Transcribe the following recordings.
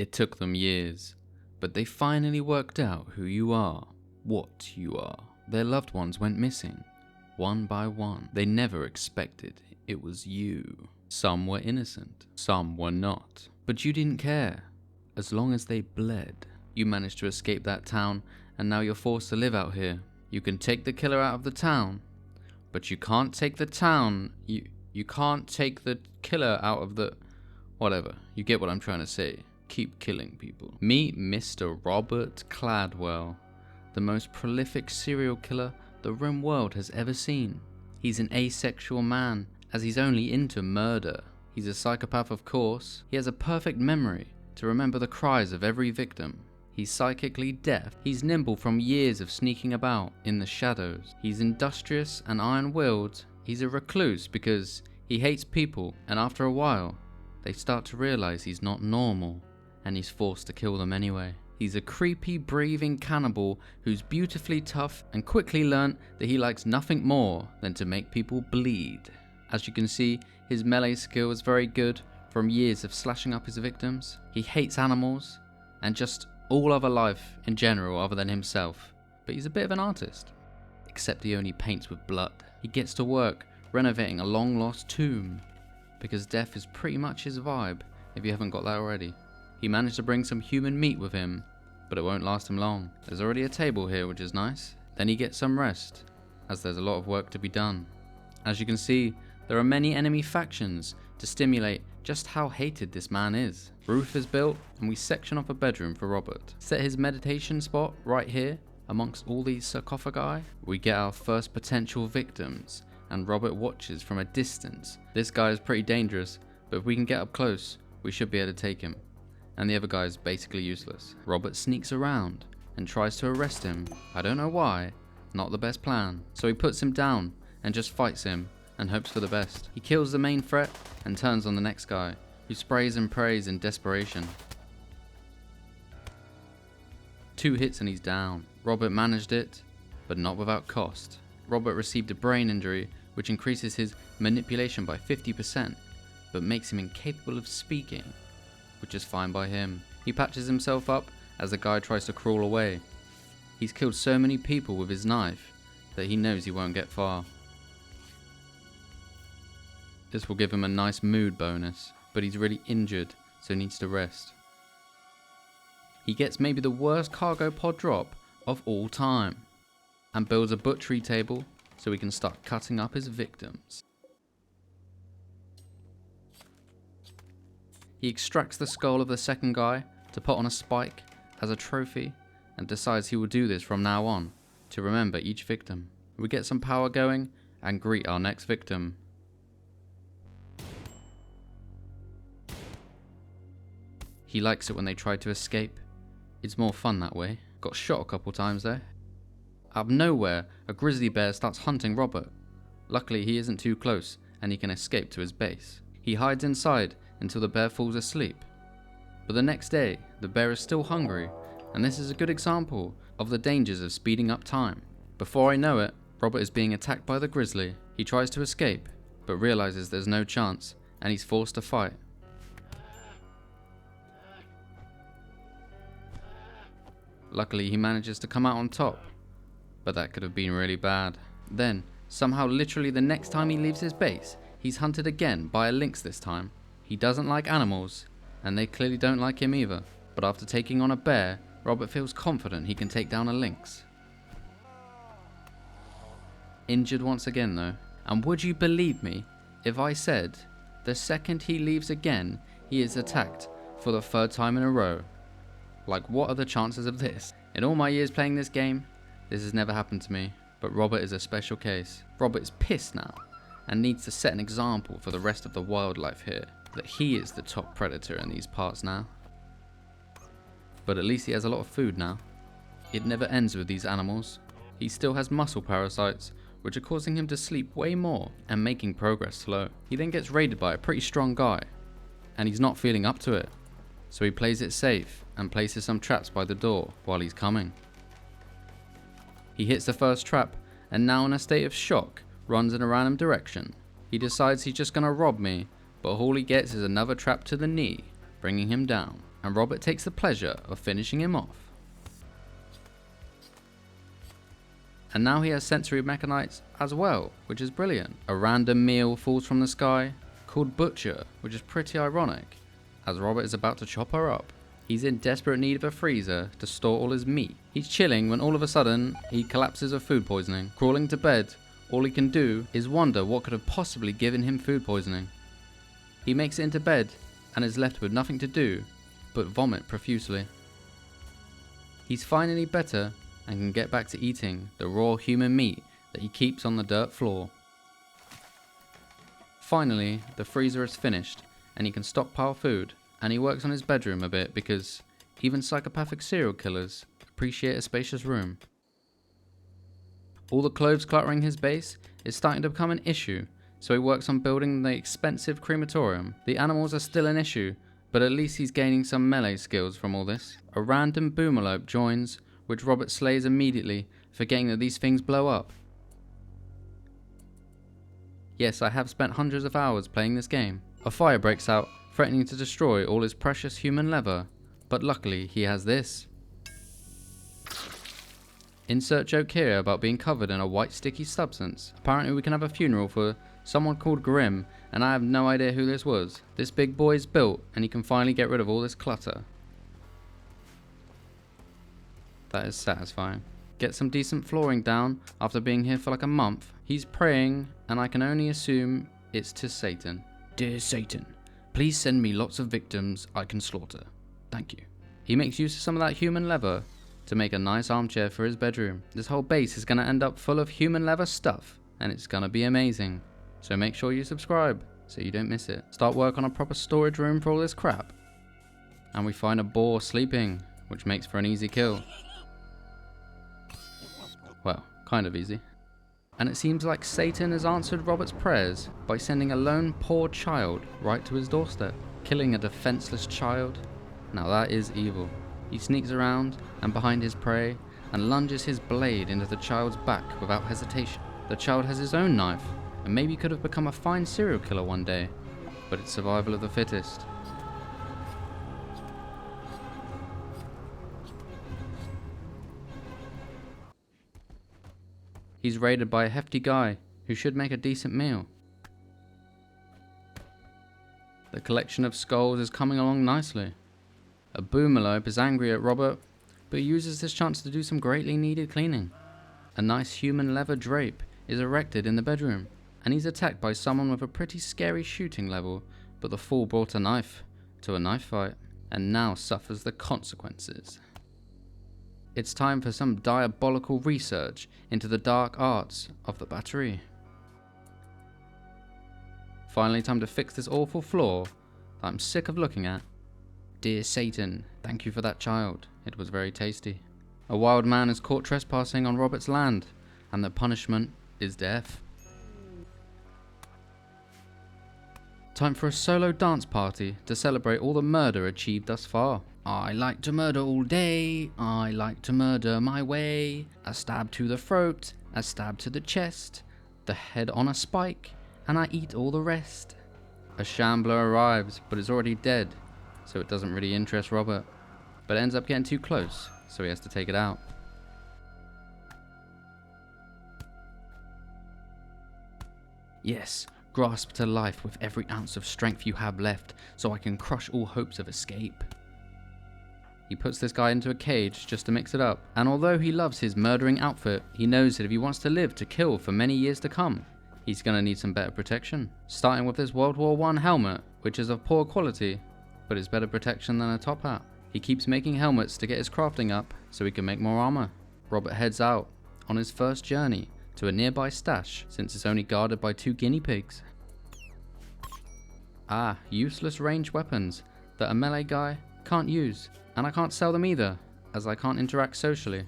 It took them years, but they finally worked out who you are, what you are. Their loved ones went missing, one by one. They never expected it was you. Some were innocent, some were not. But you didn't care, as long as they bled. You managed to escape that town, and now you're forced to live out here. You can take the killer out of the town, but you can't take the town. You can't take the killer out of the... Whatever, you get what I'm trying to say. Keep killing people. Meet Mr. Robert Cladwell, the most prolific serial killer the Rimworld has ever seen. He's an asexual man, as he's only into murder. He's a psychopath, of course. He has a perfect memory to remember the cries of every victim. He's psychically deaf. He's nimble from years of sneaking about in the shadows. He's industrious and iron-willed. He's a recluse because he hates people, and after a while, they start to realize he's not normal, and he's forced to kill them anyway. He's a creepy, breathing cannibal who's beautifully tough and quickly learnt that he likes nothing more than to make people bleed. As you can see, his melee skill is very good from years of slashing up his victims. He hates animals and just all other life in general other than himself, but he's a bit of an artist. Except he only paints with blood. He gets to work renovating a long lost tomb, because death is pretty much his vibe if you haven't got that already. He managed to bring some human meat with him, but it won't last him long. There's already a table here, which is nice. Then he gets some rest, as there's a lot of work to be done. As you can see, there are many enemy factions to stimulate just how hated this man is. Roof is built, and we section off a bedroom for Robert. Set his meditation spot right here, amongst all these sarcophagi. We get our first potential victims, and Robert watches from a distance. This guy is pretty dangerous, but if we can get up close, we should be able to take him. And the other guy is basically useless. Robert sneaks around and tries to arrest him. I don't know why, not the best plan. So he puts him down and just fights him and hopes for the best. He kills the main threat and turns on the next guy, who sprays and prays in desperation. 2 hits and he's down. Robert managed it, but not without cost. Robert received a brain injury, which increases his manipulation by 50%, but makes him incapable of speaking, which is fine by him. He patches himself up as the guy tries to crawl away. He's killed so many people with his knife that he knows he won't get far. This will give him a nice mood bonus, but he's really injured, so needs to rest. He gets maybe the worst cargo pod drop of all time, and builds a butchery table so he can start cutting up his victims. He extracts the skull of the second guy to put on a spike as a trophy, and decides he will do this from now on to remember each victim. We get some power going and greet our next victim. He likes it when they try to escape. It's more fun that way. Got shot a couple times there. Out of nowhere, a grizzly bear starts hunting Robert. Luckily he isn't too close and he can escape to his base. He hides inside until the bear falls asleep. But the next day, the bear is still hungry, and this is a good example of the dangers of speeding up time. Before I know it, Robert is being attacked by the grizzly. He tries to escape, but realizes there's no chance, and he's forced to fight. Luckily he manages to come out on top, but that could have been really bad. Then, somehow literally the next time he leaves his base, he's hunted again by a lynx this time. He doesn't like animals, and they clearly don't like him either. But after taking on a bear, Robert feels confident he can take down a lynx. Injured once again though. And would you believe me if I said, the second he leaves again, he is attacked for the 3rd time in a row? Like, what are the chances of this? In all my years playing this game, this has never happened to me. But Robert is a special case. Robert is pissed now, and needs to set an example for the rest of the wildlife here, that he is the top predator in these parts now. But at least he has a lot of food now. It never ends with these animals. He still has muscle parasites, which are causing him to sleep way more and making progress slow. He then gets raided by a pretty strong guy, and he's not feeling up to it. So he plays it safe and places some traps by the door while he's coming. He hits the first trap, and now in a state of shock, runs in a random direction. He decides he's just gonna rob me, but all he gets is another trap to the knee, bringing him down. and Robert takes the pleasure of finishing him off. And now he has sensory mechanites as well, which is brilliant. A random meal falls from the sky, called Butcher, which is pretty ironic, as Robert is about to chop her up. He's in desperate need of a freezer to store all his meat. He's chilling when all of a sudden he collapses of food poisoning. Crawling to bed, all he can do is wonder what could have possibly given him food poisoning. He makes it into bed and is left with nothing to do but vomit profusely. He's finally better and can get back to eating the raw human meat that he keeps on the dirt floor. Finally, the freezer is finished and he can stockpile food, and he works on his bedroom a bit because even psychopathic serial killers appreciate a spacious room. All the clothes cluttering his base is starting to become an issue, so he works on building the expensive crematorium. The animals are still an issue, but at least he's gaining some melee skills from all this. A random boomerlope joins, which Robert slays immediately, forgetting that these things blow up. Yes, I have spent hundreds of hours playing this game. A fire breaks out, threatening to destroy all his precious human leather, but luckily he has this. Insert joke here about being covered in a white sticky substance. Apparently we can have a funeral for someone called Grim, and I have no idea who this was. This big boy is built and he can finally get rid of all this clutter. That is satisfying. Get some decent flooring down after being here for like a month. He's praying, and I can only assume it's to Satan. Dear Satan, please send me lots of victims I can slaughter. Thank you. He makes use of some of that human leather to make a nice armchair for his bedroom. This whole base is going to end up full of human leather stuff, and it's going to be amazing. So make sure you subscribe so you don't miss it. Start work on a proper storage room for all this crap. And we find a boar sleeping, which makes for an easy kill. Well, kind of easy. And it seems like Satan has answered Robert's prayers by sending a lone poor child right to his doorstep. Killing a defenseless child? Now that is evil. He sneaks around and behind his prey and lunges his blade into the child's back without hesitation. The child has his own knife and maybe could have become a fine serial killer one day, but it's survival of the fittest. He's raided by a hefty guy who should make a decent meal. The collection of skulls is coming along nicely. A boomerlope is angry at Robert, but he uses this chance to do some greatly needed cleaning. A nice human leather drape is erected in the bedroom, and he's attacked by someone with a pretty scary shooting level, but the fool brought a knife to a knife fight, and now suffers the consequences. It's time for some diabolical research into the dark arts of the battery. Finally time to fix this awful flaw that I'm sick of looking at. Dear Satan, thank you for that child. It was very tasty. A wild man is caught trespassing on Robert's land, and the punishment is death. Time for a solo dance party to celebrate all the murder achieved thus far. I like to murder all day, I like to murder my way. A stab to the throat, a stab to the chest, the head on a spike, and I eat all the rest. A shambler arrives, but is already dead, so it doesn't really interest Robert, but ends up getting too close, so he has to take it out. Yes, grasp to life with every ounce of strength you have left, so I can crush all hopes of escape. He puts this guy into a cage just to mix it up, and although he loves his murdering outfit, he knows that if he wants to live to kill for many years to come, he's gonna need some better protection. Starting with this World War I helmet, which is of poor quality, but it's better protection than a top hat. He keeps making helmets to get his crafting up, so he can make more armor. Robert heads out on his first journey to a nearby stash, since it's only guarded by 2 guinea pigs. Ah, useless ranged weapons that a melee guy can't use, and I can't sell them either, as I can't interact socially,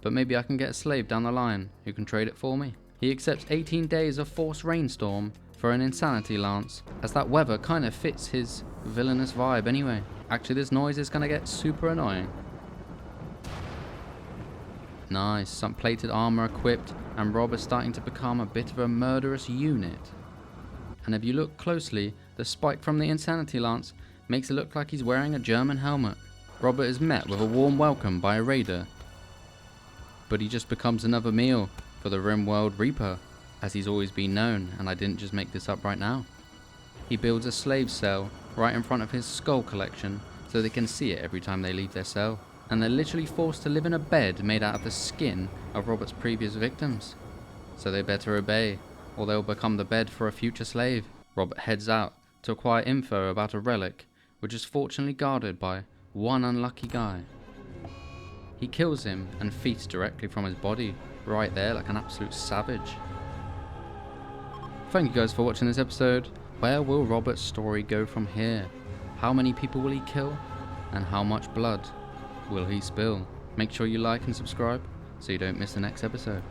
but maybe I can get a slave down the line who can trade it for me. He accepts 18 days of forced rainstorm for an insanity lance, as that weather kinda fits his villainous vibe anyway. Actually, this noise is gonna get super annoying. Nice, some plated armor equipped, and Rob is starting to become a bit of a murderous unit. And if you look closely, the spike from the insanity lance makes it look like he's wearing a German helmet. Robert is met with a warm welcome by a raider, but he just becomes another meal for the Rimworld Reaper, as he's always been known, and I didn't just make this up right now. He builds a slave cell right in front of his skull collection so they can see it every time they leave their cell, and they're literally forced to live in a bed made out of the skin of Robert's previous victims. So they better obey, or they'll become the bed for a future slave. Robert heads out to acquire info about a relic, which is fortunately guarded by one unlucky guy. He kills him and feasts directly from his body, right there like an absolute savage. Thank you guys for watching this episode. Where will Robert's story go from here? How many people will he kill? And how much blood will he spill? Make sure you like and subscribe so you don't miss the next episode.